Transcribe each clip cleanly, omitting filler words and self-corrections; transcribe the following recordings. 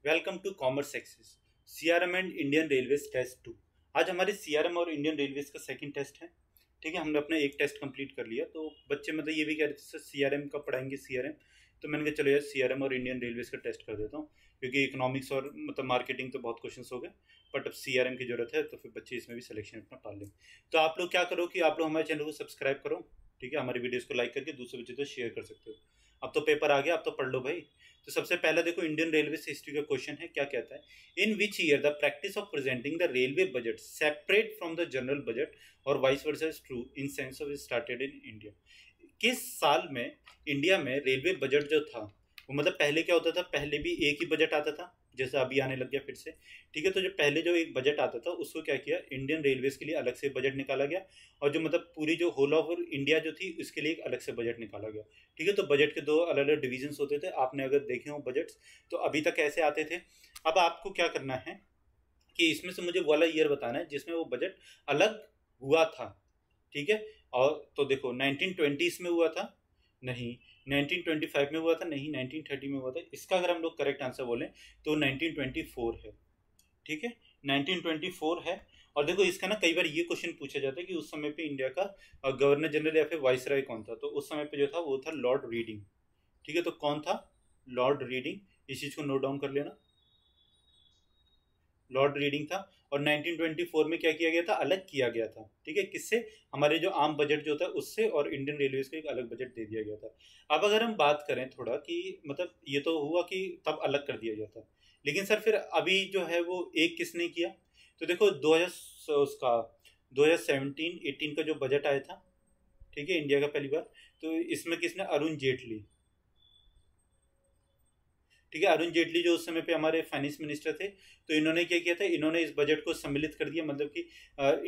Welcome to commerce access CRM and Indian railways test 2। आज हमारे CRM और Indian railways का सेकंड टेस्ट है। ठीक है, हमने अपना एक टेस्ट कंप्लीट कर लिया। तो बच्चे मतलब ये भी कह रहे थे सर सीआरएम कब पढ़ाएंगे सीआरएम। तो मैंने कहा चलो यार सीआरएम और इंडियन रेलवेज का टेस्ट कर देता हूँ, क्योंकि इकोनॉमिक्स और मतलब मार्केटिंग तो बहुत क्वेश्चन हो गए, बट अब सीआरएम की जरूरत है तो फिर बच्चे इसमें भी सिलेक्शन अपना पाल लें। तो आप लोग क्या करो कि आप लोग हमारे चैनल को सब्सक्राइब करो, ठीक है, हमारी वीडियोस को लाइक करके दूसरे बच्चे तो शेयर कर सकते हो। अब तो पेपर आ गया, अब तो पढ़ लो भाई। तो सबसे पहला देखो इंडियन रेलवे से हिस्ट्री का क्वेश्चन है, क्या कहता है, in which year the practice of presenting the railway budget separate from the general budget और vice versa is true in sense of started in India. किस साल में इंडिया में रेलवे बजट जो था वो मतलब पहले क्या होता था, पहले भी एक ही बजट आता था जैसे अभी आने लग गया फिर से। ठीक है, तो जो पहले जो एक बजट आता था उसको क्या किया, इंडियन रेलवेज के लिए अलग से बजट निकाला गया, और जो मतलब पूरी जो होल ऑफ इंडिया जो थी उसके लिए एक अलग से बजट निकाला गया। ठीक है, तो बजट के दो अलग अलग डिविजन्स होते थे, आपने अगर देखे हो बजट्स तो अभी तक ऐसे आते थे। अब आपको क्या करना है कि इसमें से मुझे वाला ईयर बताना है जिसमें वो बजट अलग हुआ था। ठीक है, और तो देखो 1920s में हुआ था, नहीं 1925 में हुआ था, नहीं 1930 में हुआ था। इसका अगर हम लोग करेक्ट आंसर बोलें तो 1924 है। ठीक है, 1924 है। और देखो इसका ना कई बार ये क्वेश्चन पूछा जाता है कि उस समय पे इंडिया का गवर्नर जनरल या फिर वाइसराय कौन था। तो उस समय पे जो था वो था लॉर्ड रीडिंग। ठीक है, तो कौन था, लॉर्ड रीडिंग। इस चीज को नोट डाउन कर लेना, लॉर्ड रीडिंग था। और 1924 में क्या किया गया था, अलग किया गया था। ठीक है, किससे, हमारे जो आम बजट जो था उससे, और इंडियन रेलवेज को एक अलग बजट दे दिया गया था। अब अगर हम बात करें थोड़ा कि मतलब ये तो हुआ कि तब अलग कर दिया गया था, लेकिन सर फिर अभी जो है वो एक किसने किया। तो देखो 2000 उसका 2017-18 का जो बजट आया था, ठीक है, इंडिया का पहली बार, तो इसमें किसने, अरुण जेटली। ठीक है, अरुण जेटली जो उस समय पे हमारे फाइनेंस मिनिस्टर थे, तो इन्होंने क्या किया था, इन्होंने इस बजट को सम्मिलित कर दिया, मतलब कि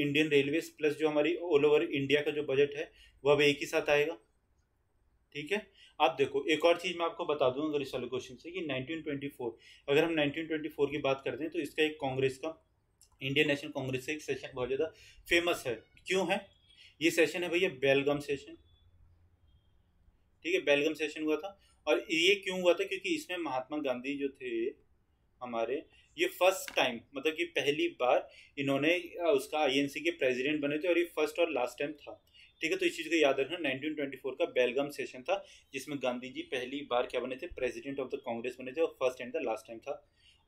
इंडियन रेलवेज प्लस जो हमारी ऑल ओवर इंडिया का जो बजट है वो अब एक ही साथ आएगा। ठीक है, आप देखो एक और चीज मैं आपको बता दूं अगर इस वाले क्वेश्चन से कि 1924, अगर हम 1924 की बात करते हैं तो इसका एक कांग्रेस का, इंडियन नेशनल कांग्रेस का एक सेशन बहुत ज्यादा फेमस है। क्यों है, ये सेशन है भैया बेलगाम सेशन। ठीक है, बेलगाम सेशन हुआ था। और ये क्यों हुआ था, क्योंकि इसमें महात्मा गांधी जो थे हमारे, ये फर्स्ट टाइम मतलब कि पहली बार इन्होंने उसका आईएनसी के प्रेसिडेंट बने थे, और ये फर्स्ट और लास्ट टाइम था। ठीक है, तो इस चीज को याद रखना, 1924 का बेलगाम सेशन था जिसमें गांधी जी पहली बार क्या बने थे, प्रेसिडेंट ऑफ द कांग्रेस बने थे, और first and the last time था।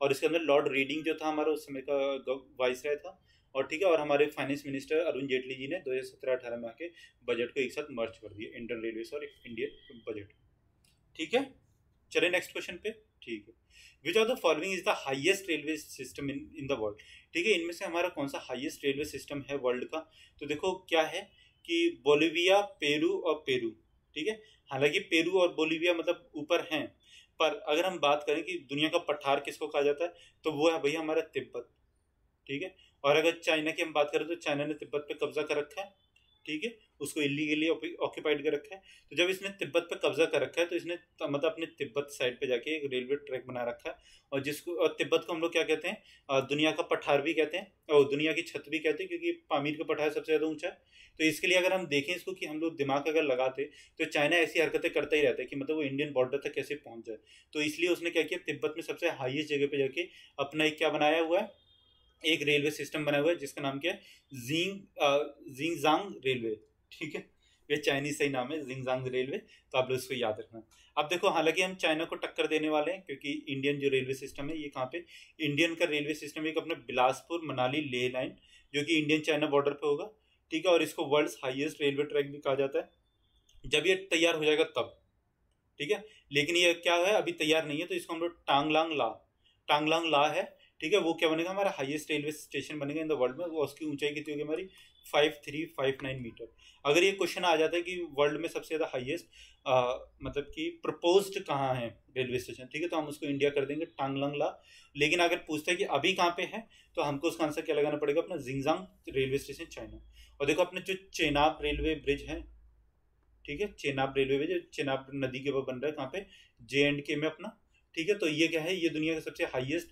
और इसके अंदर लॉर्ड रीडिंग जो था हमारा उस समय का वाइसराय था। और ठीक है, और हमारे फाइनेंस मिनिस्टर अरुण जेटली जी ने 2017-18 में आके बजट को एक साथ मर्ज कर दिया, इंडियन रेलवेज और इंडियन बजट। ठीक है, चले नेक्स्ट क्वेश्चन पे। ठीक है, विच of the following is the highest railway system in the world. ठीक है, इनमें से हमारा कौन सा हाईएस्ट रेलवे सिस्टम है वर्ल्ड का। तो देखो क्या है कि बोलिविया, पेरू और पेरू। ठीक है, हालांकि पेरू और बोलिविया मतलब ऊपर हैं, पर अगर हम बात करें कि दुनिया का पठार किसको कहा जाता है तो वो है भैया हमारा तिब्बत। ठीक है, और अगर चाइना की हम बात करें तो चाइना ने तिब्बत पे कब्जा कर रखा है। ठीक है, उसको इलीगली ऑक्यूपाइड कर रखा है। तो जब इसने तिब्बत पे कब्जा कर रखा है तो इसने मतलब अपने तिब्बत साइड पे जाके एक रेलवे ट्रैक बना रखा है, और जिसको, और तिब्बत को हम लोग क्या कहते हैं, दुनिया का पठार भी कहते हैं और दुनिया की छत भी कहते हैं, क्योंकि पामीर का पठार सबसे ज्यादा ऊंचा है। तो इसके लिए अगर हम देखें इसको कि हम लोग दिमाग अगर लगाते तो चाइना ऐसी हरकतें करता ही रहता है कि मतलब वो इंडियन बॉर्डर तक कैसे पहुंच जाए। तो इसलिए उसने क्या किया, तिब्बत में सबसे हाईएस्ट जगह पे जाके अपना एक क्या बनाया हुआ है, एक रेलवे सिस्टम बना हुआ है जिसका नाम क्या है, जिंगजांग रेलवे। ठीक है, ये चाइनीज सही नाम है, जिंगजांग रेलवे। तो आप लोग इसको याद रखना। अब देखो हालांकि हम चाइना को टक्कर देने वाले हैं, क्योंकि इंडियन जो रेलवे सिस्टम है ये कहाँ पे, इंडियन का रेलवे सिस्टम एक अपने बिलासपुर मनाली लेह लाइन जो कि इंडियन चाइना बॉर्डर पे होगा। ठीक है, और इसको वर्ल्ड हाईएस्ट रेलवे ट्रैक भी कहा जाता है जब ये तैयार हो जाएगा तब। ठीक है, लेकिन ये क्या है, अभी तैयार नहीं है, तो इसको हम लोग टांगलांग ला है। ठीक है, वो क्या बनेगा, हमारा हाईएस्ट रेलवे स्टेशन बनेगा इन द वर्ल्ड में। वो उसकी ऊंचाई कितनी होगी हमारी, 5359 मीटर। अगर ये क्वेश्चन आ जाता है कि वर्ल्ड में सबसे ज्यादा हाईएस्ट मतलब कि प्रपोज्ड कहाँ है रेलवे स्टेशन, ठीक है, तो हम उसको इंडिया कर देंगे टांगलांग ला। लेकिन अगर पूछते हैं कि अभी कहाँ पे है तो हमको उसका आंसर क्या लगाना पड़ेगा, अपना जिंगजांग रेलवे स्टेशन चाइना। और देखो अपने जो चेनाब रेलवे ब्रिज है, ठीक है, चेनाब रेलवे ब्रिज चेनाब नदी के ऊपर बन रहा है, कहाँ पे, JNK में अपना। ठीक है, तो ये क्या है, ये दुनिया का सबसे हाईएस्ट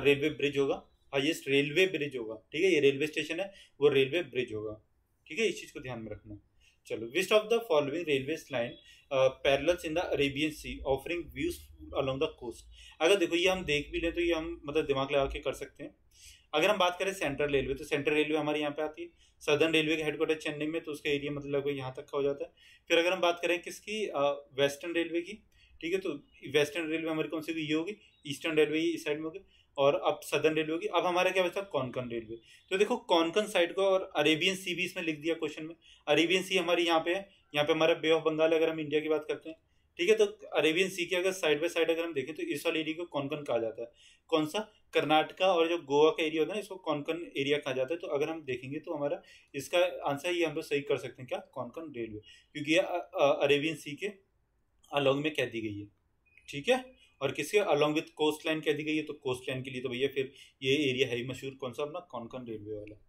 रेलवे ब्रिज होगा, हाईएस्ट रेलवे ब्रिज होगा। ठीक है, ये रेलवे स्टेशन है, वो रेलवे ब्रिज होगा। ठीक है, इस चीज को ध्यान में रखना। चलो, which of the following railway line parallels in the Arabian sea offering views along the coast. अगर देखो ये हम देख भी लें तो ये हम मतलब दिमाग लगा के कर सकते हैं। अगर हम बात करें सेंट्रल रेलवे, तो सेंट्रल रेलवे हमारे यहाँ पे आती है। सदर्न रेलवे का हेडक्वार्टर चेन्नई में, तो उसका एरिया मतलब लगभग यहाँ तक का हो जाता है। फिर अगर हम बात करें किसकी, वेस्टर्न रेलवे की, ठीक है, तो वेस्टर्न रेलवे हमारी कौन सी हुई, ये होगी। ईस्टर्न रेलवे इस साइड में होगी, और अब सदर्न रेलवे होगी। अब हमारा क्या बचता है, कोंकण रेलवे। तो देखो कोंकण साइड को और अरेबियन सी भी इसमें लिख दिया क्वेश्चन में। अरेबियन सी हमारी यहाँ पे है, यहाँ पे हमारा बे ऑफ बंगाल है अगर हम इंडिया की बात करते हैं, ठीक है। तो अरेबियन सी के अगर साइड बाय साइड अगर हम देखें तो इस वाले एरिया को कोंकण कहा जाता है। कौन सा, कर्नाटका और जो गोवा का एरिया होता है ना, इसको कोंकण एरिया कहा जाता है। तो अगर हम देखेंगे तो हमारा इसका आंसर ये हम लोग सही कर सकते हैं, क्या, कोंकण रेलवे, क्योंकि ये अरेबियन सी के अलोंग में कह दी गई है, ठीक है। और किसके अलोंग विथ कोस्ट लाइन कह दी गई है, तो कोस्ट लाइन के लिए तो भैया फिर ये एरिया है ही मशहूर, कौन सा अपना, कोंकण रेलवे वाला।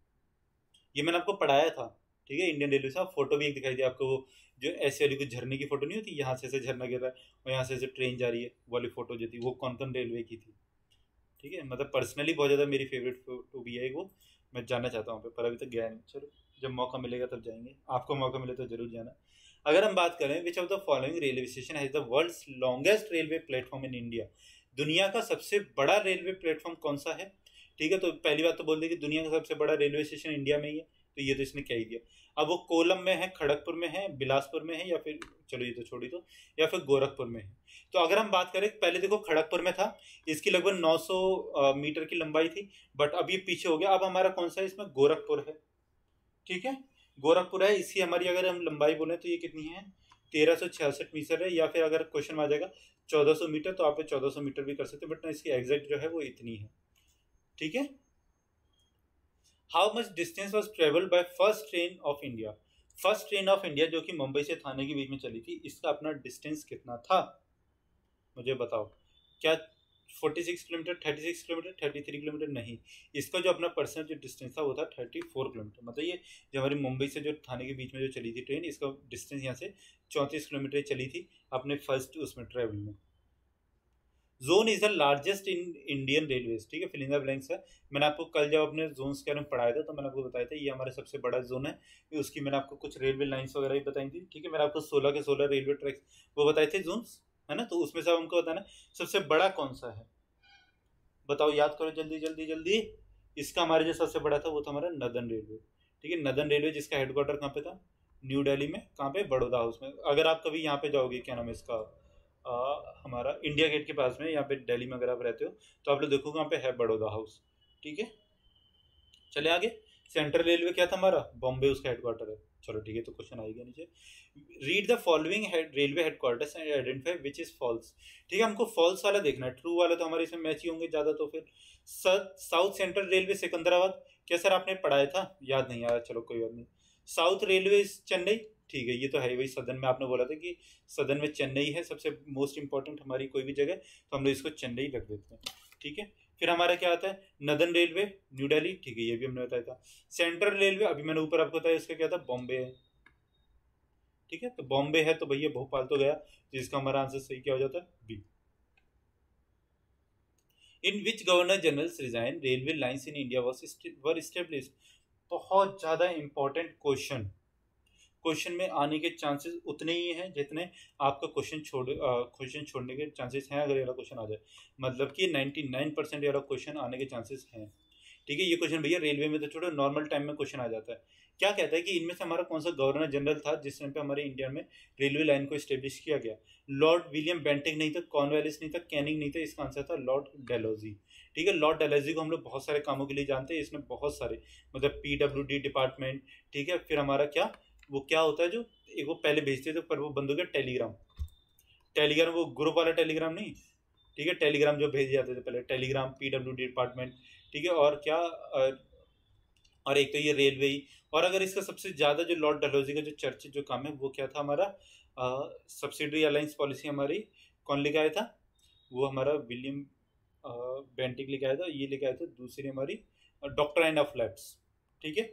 ये मैंने आपको पढ़ाया था, ठीक है, इंडियन रेलवे से। फोटो भी एक दिखाई दिया आपको, वो जो ऐसे वाली कुछ झरने की फोटो नहीं होती, यहाँ से ऐसे झरना गिर रहा है और यहाँ से ऐसे ट्रेन जा रही है, वाली फोटो जो थी वो कोंकण रेलवे की थी, ठीक है। मतलब पर्सनली बहुत ज़्यादा मेरी फेवरेट फोटो भी है वो, मैं जानना चाहता हूँ पर अभी तक गया नहीं। चलो जब मौका मिलेगा तब जाएंगे, आपको मौका मिले तो जरूर जाना। अगर हम बात करें which of the following railway station has the world's longest railway platform in India, दुनिया का सबसे बड़ा रेलवे प्लेटफॉर्म कौन सा है, ठीक है। तो पहली बात तो बोल दी कि दुनिया का सबसे बड़ा रेलवे स्टेशन इंडिया में ही है, तो ये तो इसने कह ही दिया। अब वो कोलम में है, खड़गपुर में है, बिलासपुर में है, या फिर चलो ये तो छोड़ी दो, या फिर गोरखपुर में है। तो अगर हम बात करें, पहले देखो खड़गपुर में था, इसकी लगभग 900 मीटर की लंबाई थी, बट अब ये पीछे हो गया। अब हमारा कौन सा है इसमें, गोरखपुर है, ठीक है, गोरखपुर है। इसकी हमारी अगर हम लंबाई बोले तो ये कितनी है, 1366 मीटर है, या फिर अगर क्वेश्चन में आ जाएगा 1400 मीटर तो आप 1400 मीटर भी कर सकते हैं, बट ना इसकी एग्जैक्ट जो है वो इतनी है, ठीक है। How much distance was travel by first train of India, first train of India जो कि मुंबई से थाने के बीच में चली थी, इसका अपना डिस्टेंस कितना था, मुझे बताओ। क्या 46 किलोमीटर, 36 किलोमीटर, 33 किलोमीटर, नहीं, इसका जो अपना पर्सनल जो डिस्टेंस था वो था 34 किलोमीटर। मतलब ये जो हमारी मुंबई से जो थाने के बीच में जो चली थी ट्रेन, इसका डिस्टेंस यहाँ से 34 किलोमीटर चली थी अपने फर्स्ट उसमें ट्रेवल में। Zone is the largest in Indian railways, ठीक है, फिल इन द ब्लैंक्स है। मैंने आपको कल जब अपने जोन्स के बारे में पढ़ाया था तो मैंने आपको बताया था ये हमारा सबसे बड़ा जोन है, उसकी मैंने आपको कुछ रेलवे लाइन्स वगैरह भी बताई थी, ठीक है। मैंने आपको 16 के 16 रेलवे ट्रैक्स वो बताए थे जोन्स, है ना। तो उसमें से हमको बताना सबसे बड़ा कौन सा है, बताओ, याद करो जल्दी जल्दी जल्दी। इसका हमारे जो सबसे बड़ा था वो था हमारा नदर्न रेलवे, ठीक है, नदर्न रेलवे, जिसका हेडक्वार्टर कहाँ पे था, न्यू दिल्ली में, कहाँ पे, बड़ौदा हाउस में। अगर आप कभी यहाँ पे जाओगे, क्या नाम है इसका, हमारा इंडिया गेट के पास में, यहाँ पे दिल्ली में अगर आप रहते हो तो आप लोग देखोगे वहाँ पे है बड़ौदा हाउस, ठीक है। चले आगे, सेंट्रल रेलवे क्या था हमारा, बॉम्बे उसका हेडक्वार्टर है। चलो ठीक है, तो क्वेश्चन आएगा नीचे, read the following railway headquarters and identify which is false, ठीक है। हमको फॉल्स वाला देखना है, ट्रू वाला तो हमारे इसमें मैच ही होंगे ज्यादा। तो फिर साउथ सेंट्रल रेलवे सिकंदराबाद, क्या सर आपने पढ़ाया था, याद नहीं आया, चलो कोई बात नहीं। साउथ रेलवे चेन्नई, ठीक है, ये तो है वही सदन में आपने बोला था कि सदन में चेन्नई है सबसे मोस्ट इंपॉर्टेंट हमारी कोई भी जगह, तो हम लोग इसको चेन्नई रख देते हैं, ठीक है। फिर हमारा क्या आता है, नदर्न रेलवे न्यू दिल्ली, ठीक है, ये भी हमने बताया था। सेंट्रल रेलवे अभी मैंने ऊपर आपको बताया, इसका क्या था, बॉम्बे है, ठीक है। तो बॉम्बे है तो भैया भोपाल तो गया, तो इसका हमारा आंसर सही क्या हो जाता है, B. In which governor general regime railway lines in India were established, बहुत ज्यादा इंपॉर्टेंट क्वेश्चन, क्वेश्चन में आने के चांसेस उतने ही हैं जितने आपका क्वेश्चन छोड़ने के चांसेस हैं, अगर ये वाला क्वेश्चन आ जाए। मतलब कि 99% ये वाला क्वेश्चन आने के चांसेस हैं, ठीक है। ये क्वेश्चन भैया रेलवे में तो छोड़ो, नॉर्मल टाइम में क्वेश्चन आ जाता है। क्या कहता है कि इनमें से हमारा कौन सा गवर्नर जनरल था जिस टाइम पे हमारे इंडिया में रेलवे लाइन को स्टेब्लिश किया गया, लॉर्ड विलियम बेंटिंग नहीं था, कॉर्नवालिस नहीं था, कैनिंग नहीं था, इसका आंसर था लॉर्ड डेलहौजी, ठीक है। लॉर्ड डेलहौजी को हम लोग बहुत सारे कामों के लिए जानते हैं, इसमें बहुत सारे मतलब PWD डिपार्टमेंट, ठीक है। फिर हमारा क्या, वो क्या होता है जो एक वो पहले भेजते थे पर वो बंद हो गया, टेलीग्राम, टेलीग्राम वो ग्रुप वाला टेलीग्राम नहीं, ठीक है, टेलीग्राम जो भेज जाते थे पहले, टेलीग्राम, PWD डिपार्टमेंट, ठीक है। और क्या और एक तो ये रेलवे ही। और अगर इसका सबसे ज़्यादा जो लॉर्ड डलहौजी का जो चर्चित जो काम है वो क्या था हमारा, सब्सिडरी अलायंस पॉलिसी हमारी कौन लेके आया था, वो हमारा विलियम बेंटिक लेके आया था। ये लेके आया था दूसरी हमारी डॉक्ट्राइन ऑफ लैप्स, ठीक है।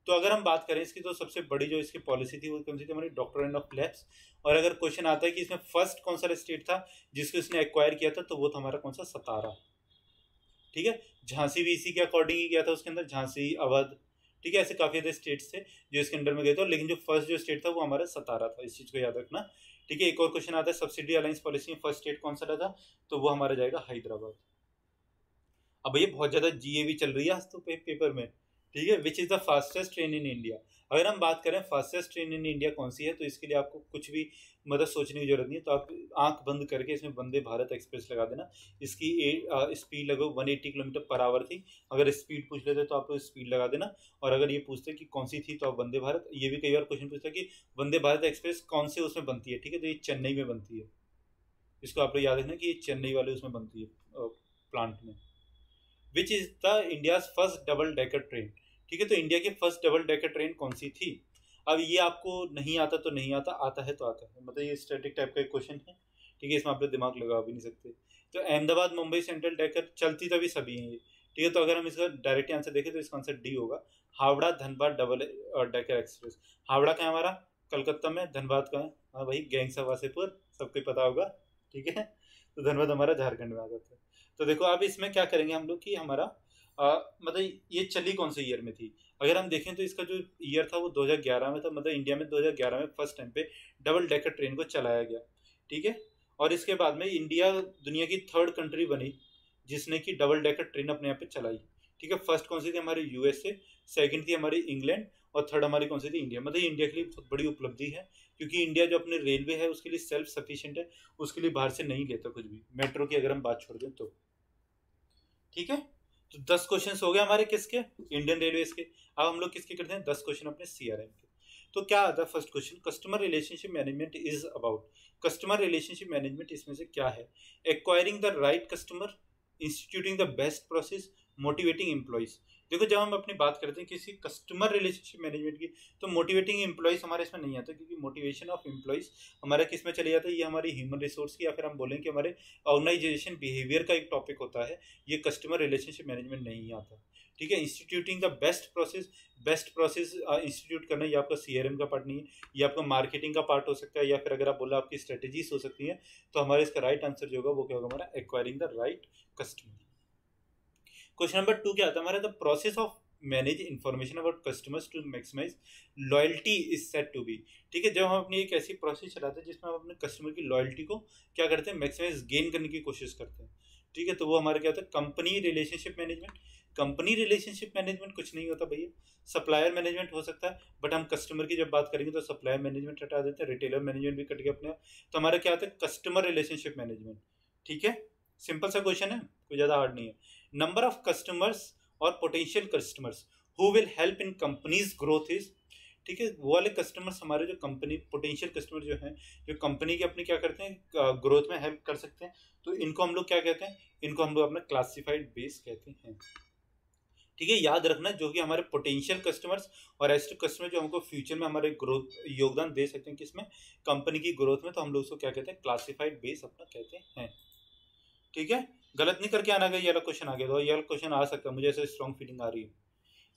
तो अगर हम बात करें इसकी, तो सबसे बड़ी जो इसकी पॉलिसी थी वो कौन सी थी, हमारी डॉक्ट्राइन ऑफ लैप्स। और अगर क्वेश्चन आता है कि इसमें फर्स्ट कौन सा स्टेट था जिसको इसने एक्वायर किया था, तो वो था हमारा कौन सा, सतारा, ठीक है। झांसी भी इसी के अकॉर्डिंग ही किया था, उसके अंदर झांसी, अवध, ठीक है, ऐसे काफी सारे स्टेट्स थे जो इसके अंडर में गए थे, और लेकिन जो फर्स्ट जो स्टेट था वो हमारा सतारा था, इस चीज को याद रखना। ठीक है, एक और क्वेश्चन आता है सब्सिडी अलायंस पॉलिसी में फर्स्ट स्टेट कौन सा रहा था, तो वो हमारा जाएगा हैदराबाद। अब ये बहुत ज्यादा जीए भी चल रही है आज तो पेपर में। ठीक है, which is the fastest train in India. अगर हम बात करें फास्टेस्ट ट्रेन इन इंडिया कौन सी है, तो इसके लिए आपको कुछ भी मतलब सोचने की जरूरत नहीं है, तो आप आंख बंद करके इसमें वंदे भारत एक्सप्रेस लगा देना। इसकी स्पीड लगभग 180 किलोमीटर पर आवर थी। अगर स्पीड पूछ लेते तो आप लोग स्पीड लगा देना, और अगर ये पूछते कि कौन सी थी तो आप वंदे भारत। ये भी कई बार क्वेश्चन पूछता है कि वंदे भारत एक्सप्रेस कौन से उसमें बनती है। ठीक है, तो ये चेन्नई में बनती है, इसको आप लोग याद रखना कि ये चेन्नई वाले उसमें बनती है प्लांट में। Which is the India first double decker train. ठीक है, तो इंडिया की फर्स्ट डबल डेकर ट्रेन कौन सी थी। अब ये आपको नहीं आता तो नहीं आता, आता है तो आता है, मतलब ये स्टैटिक टाइप का एक क्वेश्चन है। ठीक है, इसमें आप लोग दिमाग लगा भी नहीं सकते। तो अहमदाबाद मुंबई सेंट्रल डेकर चलती तभी सभी हैं ये। ठीक है, तो अगर हम इसका डायरेक्ट आंसर देखें तो इसका आंसर डी होगा, Howrah Dhanbad double decker express. Howrah का है हमारा कलकत्ता में, धनबाद का है हाँ भाई गैंग सा वासेपुर, सबको पता होगा। ठीक है, तो धनबाद हमारा झारखंड में आ जाता है। तो देखो अब इसमें क्या करेंगे हम लोग कि हमारा मतलब ये चली कौन से ईयर में थी। अगर हम देखें तो इसका जो ईयर था वो 2011 में था, मतलब इंडिया में 2011 में फर्स्ट टाइम पे डबल डेकर ट्रेन को चलाया गया। ठीक है, और इसके बाद में इंडिया दुनिया की थर्ड कंट्री बनी जिसने की डबल डेकर ट्रेन अपने यहाँ पे चलाई। ठीक है, फर्स्ट कौन सी थी हमारी यूएसए, सेकंड थी हमारी इंग्लैंड, और थर्ड हमारी कौन सी थी इंडिया। मतलब इंडिया के लिए बहुत बड़ी उपलब्धि है, क्योंकि इंडिया जो अपने रेलवे है उसके लिए सेल्फ सफिशिएंट है, उसके लिए बाहर से नहीं लेता कुछ भी, मेट्रो की अगर हम बात छोड़ दें तो। ठीक है, तो 10 क्वेश्चन हो गए हमारे किसके, इंडियन रेलवे के। अब हम लोग किसके करते हैं 10 क्वेश्चन अपने सीआरएम के। तो क्या आता है first question, customer relationship management is about. Customer relationship management इसमें से क्या है, acquiring the right customer, instituting the best process, motivating employees. देखो जब हम अपनी बात करते हैं किसी कस्टमर रिलेशनशिप मैनेजमेंट की, तो मोटिवेटिंग एम्प्लॉइज हमारे इसमें नहीं आता, क्योंकि मोटिवेशन ऑफ एम्प्लॉइज हमारा किस में चले जाता है, ये हमारी ह्यूमन रिसोर्स की, या फिर हम बोलें कि हमारे ऑर्गेनाइजेशन बिहेवियर का एक टॉपिक होता है, ये कस्टमर रिलेशनशिप मैनेजमेंट नहीं आता। ठीक है, instituting the best process institute करना, ये आपका सीआरएम का पार्ट नहीं है, ये आपका मार्केटिंग का पार्ट हो सकता है, या फिर अगर आप बोला आपकी स्ट्रेटेजीज हो सकती है। तो हमारे इसका राइट आंसर जो होगा वो क्या होगा हमारा, acquiring the right customer. Question number 2 क्या आता है हमारा, the process of manage information about customers to maximize loyalty is set to be. ठीक है, जब हम अपनी एक ऐसी प्रोसेस चलाते हैं जिसमें हम अपने कस्टमर की लॉयल्टी को क्या करते हैं, मैक्सिमाइज गेन करने की कोशिश करते हैं। ठीक है, तो वो हमारा क्या होता है, company relationship management. Company relationship management कुछ नहीं होता भैया, सप्लायर मैनेजमेंट हो सकता है, बट हम कस्टमर की जब बात करेंगे तो सप्लायर मैनेजमेंट हटा देते हैं, रिटेलर मैनेजमेंट भी कट गया अपने आप। तो हमारा क्या आता है, कस्टमर रिलेशनशिप मैनेजमेंट। ठीक है, सिंपल सा क्वेश्चन है, कोई ज़्यादा हार्ड नहीं है। नंबर ऑफ कस्टमर्स और potential customers who will help in companies growth is. ठीक है, वो वाले कस्टमर्स हमारे जो कंपनी पोटेंशियल कस्टमर जो हैं, जो कंपनी की अपनी क्या करते हैं ग्रोथ में हेल्प कर सकते हैं, तो इनको हम लोग क्या कहते हैं, इनको हम लोग अपना क्लासिफाइड बेस कहते हैं। ठीक है, याद रखना जो कि हमारे पोटेंशियल कस्टमर्स और ऐसे कस्टमर जो हमको फ्यूचर में हमारे ग्रोथ योगदान दे सकते हैं किसमें, कंपनी की ग्रोथ में, तो हम लोग उसको क्या कहते हैं, क्लासिफाइड बेस अपना कहते हैं। ठीक है, गलत नहीं करके आना, ये वाला क्वेश्चन आ गया तो ये वाला क्वेश्चन आ सकता है, मुझे ऐसे स्ट्रॉन्ग फीलिंग आ रही है।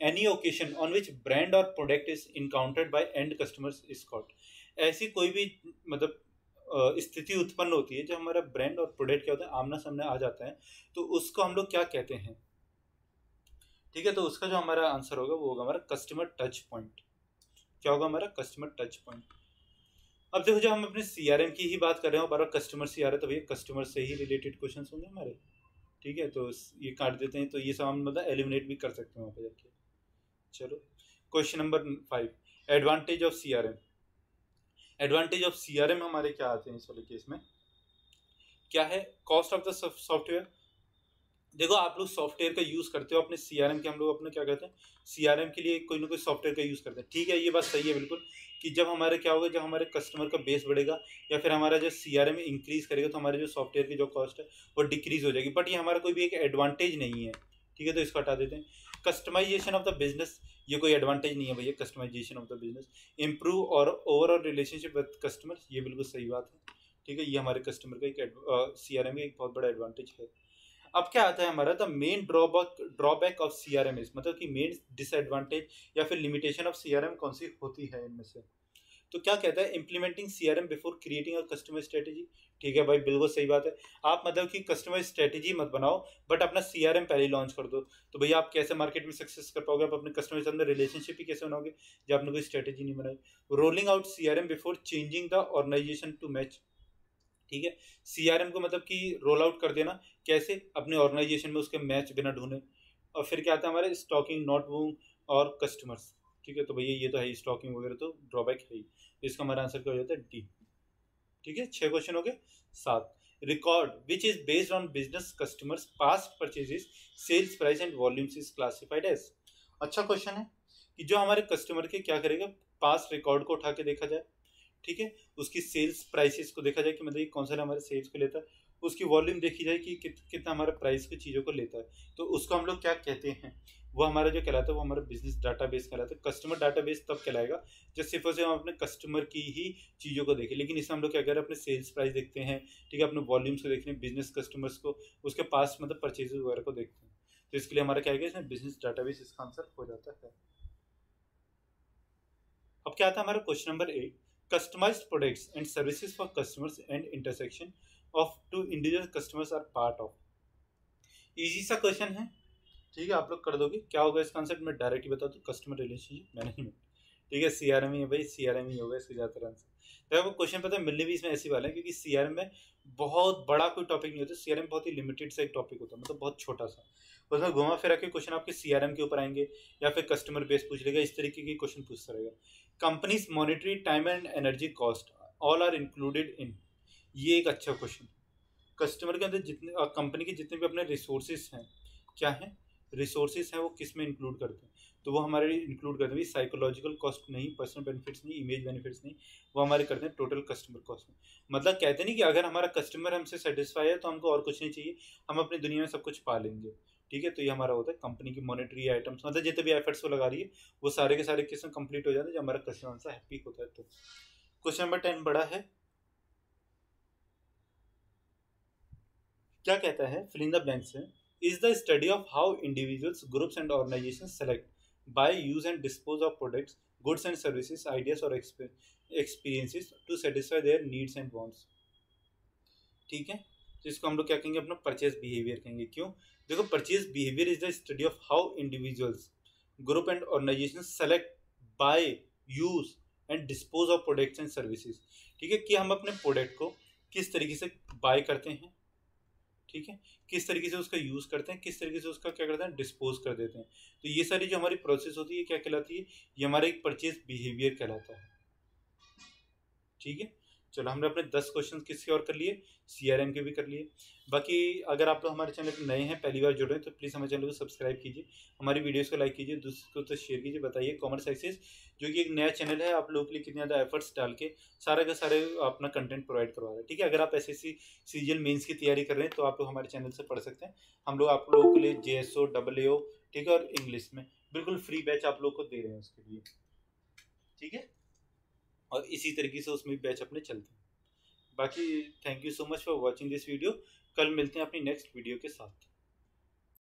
Any occasion on which brand और product is encountered by end customers is called. ऐसी कोई भी मतलब स्थिति उत्पन्न होती है जब हमारा ब्रांड और प्रोडक्ट क्या होता है आमना सामने आ जाता है, तो उसको हम लोग क्या कहते हैं। ठीक है, तो उसका जो हमारा आंसर होगा वो होगा हमारा कस्टमर टच पॉइंट। क्या होगा हमारा, कस्टमर टच पॉइंट। अब देखो जब हम अपने सीआरएम की ही बात कर रहे हो, बार कस्टमर से आ रहा है, तो भैया कस्टमर से ही रिलेटेड क्वेश्चन होंगे हमारे। ठीक है, तो ये काट देते हैं, तो ये सब हम मतलब एलिमिनेट भी कर सकते हैं वहाँ पे जाके। चलो question number 5, advantage of CRM. Advantage of CRM हमारे क्या आते हैं इस वाले केस में, क्या है, कॉस्ट ऑफ द सॉफ्टवेयर। देखो आप लोग सॉफ्टवेयर का यूज करते हो अपने सीआरएम के, हम लोग अपने क्या कहते हैं सीआरएम के लिए कोई ना कोई सॉफ्टवेयर का यूज करते हैं। ठीक है, ये बात सही है बिल्कुल, कि जब हमारे क्या होगा, जब हमारे कस्टमर का बेस बढ़ेगा या फिर हमारा जो सीआरएम इंक्रीज करेगा, तो हमारे जो सॉफ्टवेयर की जो कॉस्ट है वो डिक्रीज हो जाएगी, बट ये हमारा कोई भी एक एडवांटेज नहीं है। ठीक है, तो इसको हटा देते हैं। कस्टमाइजेशन ऑफ द बिजनेस, ये कोई एडवांटेज नहीं है भैया, customization of the business. Improve और ओवरऑल रिलेशनशिप विद कस्टमर, ये बिल्कुल सही बात है। ठीक है, ये हमारे कस्टमर का एक सीआरएम का एक बहुत बड़ा एडवांटेज है। अब क्या आता है हमारा, the main drawback of CRM is, मतलब कि मेन डिसएडवांटेज या फिर लिमिटेशन ऑफ सीआरएम कौन सी होती है इनमें से। तो क्या कहता है, implementing CRM before creating a customer strategy. ठीक है भाई, बिल्कुल सही बात है। आप मतलब कि कस्टमर स्ट्रेटेजी मत बनाओ, बट अपना सीआरएम पहले लॉन्च कर दो। तो भैया आप कैसे मार्केट में सक्सेस कर पाओगे, आप अपने कस्टमर के साथ में रिलेशनशिप ही कैसे बनाओगे जब आपने कोई स्ट्रेटेजी नहीं बनाई। Rolling out CRM before changing the organization to match. ठीक है, सीआरएम को मतलब कि रोल आउट कर देना कैसे, अपने ऑर्गेनाइजेशन में उसके मैच बिना ढूंढे। और फिर क्या आता है हमारे स्टॉकिंग नॉट बूम और कस्टमर्स। ठीक है, तो भैया ये तो है, स्टॉकिंग वगैरह तो ड्रॉबैक है ही। तो इसका हमारा आंसर क्या हो जाता है, डी। ठीक है, 6 क्वेश्चन हो गए। 7, record which is based on business customers past purchases sales price and volumes is classified as. अच्छा क्वेश्चन है कि जो हमारे कस्टमर के क्या करेगा, पास्ट रिकॉर्ड को उठा के देखा जाए। ठीक है, उसकी सेल्स प्राइसेस को देखा जाए कि मतलब ये कौन सा हमारे सेल्स को लेता है, उसकी वॉल्यूम देखी जाए कि कितना हमारा प्राइस की चीज़ों को लेता है। तो उसको हम लोग क्या कहते हैं, वो हमारा जो कहलाता है वो हमारा बिजनेस डाटाबेस कहलाता है। कस्टमर डाटाबेस तब कहलाएगा जब सिर्फ और सिर्फ हम अपने कस्टमर की ही चीज़ों को देखें। लेकिन इसमें हम लोग क्या कह रहे हैं, अपने सेल्स प्राइस देखते हैं, ठीक है, अपने वॉल्यूम्स को देखते हैं, बिजनेस कस्टमर्स को, उसके पास मतलब परचेजेस वगैरह को देखते हैं। तो इसके लिए हमारा क्या है, इसमें बिजनेस डाटाबेस इसका आंसर हो जाता है। अब क्या आता है हमारा question number 8, customized products and services for customers and intersection of two individual customers are part of. Easy सा क्वेश्चन है, ठीक है, आप लोग कर दोगे। क्या होगा इसका आंसर, मैं डायरेक्टली बता दूं, कस्टमर रिलेशनशिप मैनेजमेंट। ठीक है, सीआरएम ही है भाई, सीआरएम ही होगा इसका ज़्यादातर आंसर। तो आपको क्वेश्चन पता है मिलने भी इसमें ऐसी वाला है, क्योंकि सीआरएम में बहुत बड़ा कोई टॉपिक नहीं होता, सीआरएम बहुत ही लिमिटेड सा एक टॉपिक होता है, मतलब बहुत छोटा सा। उसमें घुमा फिरा के क्वेश्चन आपके सीआरएम के ऊपर आएंगे, या फिर कस्टमर बेस पूछ लेगा, इस तरीके के क्वेश्चन पूछता रहेगा। Companies monetary time and energy cost all are included in. ये एक अच्छा क्वेश्चन। कस्टमर के अंदर जितने कंपनी के जितने भी अपने रिसोर्सेज हैं, क्या है, रिसोर्सेज हैं, वो किस में इंक्लूड करते हैं, तो वो हमारे इंक्लूड करते हैं साइकोलॉजिकल कॉस्ट नहीं, पर्सनल बेनिफिट्स नहीं, इमेज बेनिफिट्स नहीं, वो हमारे करते हैं टोटल कस्टमर कॉस्ट में। मतलब कहते नहीं कि अगर हमारा कस्टमर हमसे सेटिस्फाई है तो हमको और कुछ नहीं चाहिए, हम अपनी दुनिया में सब कुछ पा लेंगे। ठीक है, तो ये हमारा होता है कंपनी की मॉनेटरी आइटम्स, मतलब जितने भी एफर्ट्स वो लगा रही है वो सारे के सारे किस्म कंप्लीट हो जाते हैं जब हमारा कस्टमर से हैप्पी होता है। तो क्वेश्चन नंबर 10 बड़ा है, क्या कहता है, फिल इन द ब्लैंक्स है, is the study of how individuals groups and organization select buy use and dispose of products goods and services ideas और experiences to satisfy their needs and wants. ठीक है, तो इसको हम लोग क्या कहेंगे, अपना परचेज बिहेवियर कहेंगे। क्यों, देखो, purchase behaviour is the study of how individuals group and organization select buy use and dispose of products and services. ठीक है, कि हम अपने प्रोडक्ट को किस तरीके से बाय करते हैं, ठीक है, किस तरीके से उसका यूज़ करते हैं, किस तरीके से उसका क्या करते हैं, डिस्पोज कर देते हैं। तो ये सारी जो हमारी प्रोसेस होती है क्या कहलाती है, ये हमारा एक परचेज बिहेवियर कहलाता है। ठीक है, चलो हमने अपने 10 क्वेश्चन किसके और कर लिए, सीआरएम के भी कर लिए। बाकी अगर आप लोग हमारे चैनल पर नए हैं, पहली बार जुड़े हैं, तो प्लीज़ हमारे चैनल को सब्सक्राइब कीजिए, हमारी वीडियोस को लाइक कीजिए, दूसरों को तो शेयर कीजिए। बताइए कॉमर्स एक्सेस जो कि एक नया चैनल है, आप लोगों के लिए कितने ज़्यादा एफर्ट्स डाल के सारे के सारे अपना कंटेंट प्रोवाइड करवा रहे हैं। ठीक है, अगर आप एसएससी सीजीएल मेंस की तैयारी कर रहे हैं तो आप लोग हमारे चैनल से पढ़ सकते हैं। हम लोग आप लोगों के लिए जेएसओ AAO, ठीक है, और इंग्लिश में बिल्कुल फ्री बैच आप लोग को दे रहे हैं उसके लिए। ठीक है, और इसी तरीके से उसमें भी बैच अपने चलते हैं। बाकी thank you so much for watching this video. कल मिलते हैं अपनी नेक्स्ट वीडियो के साथ।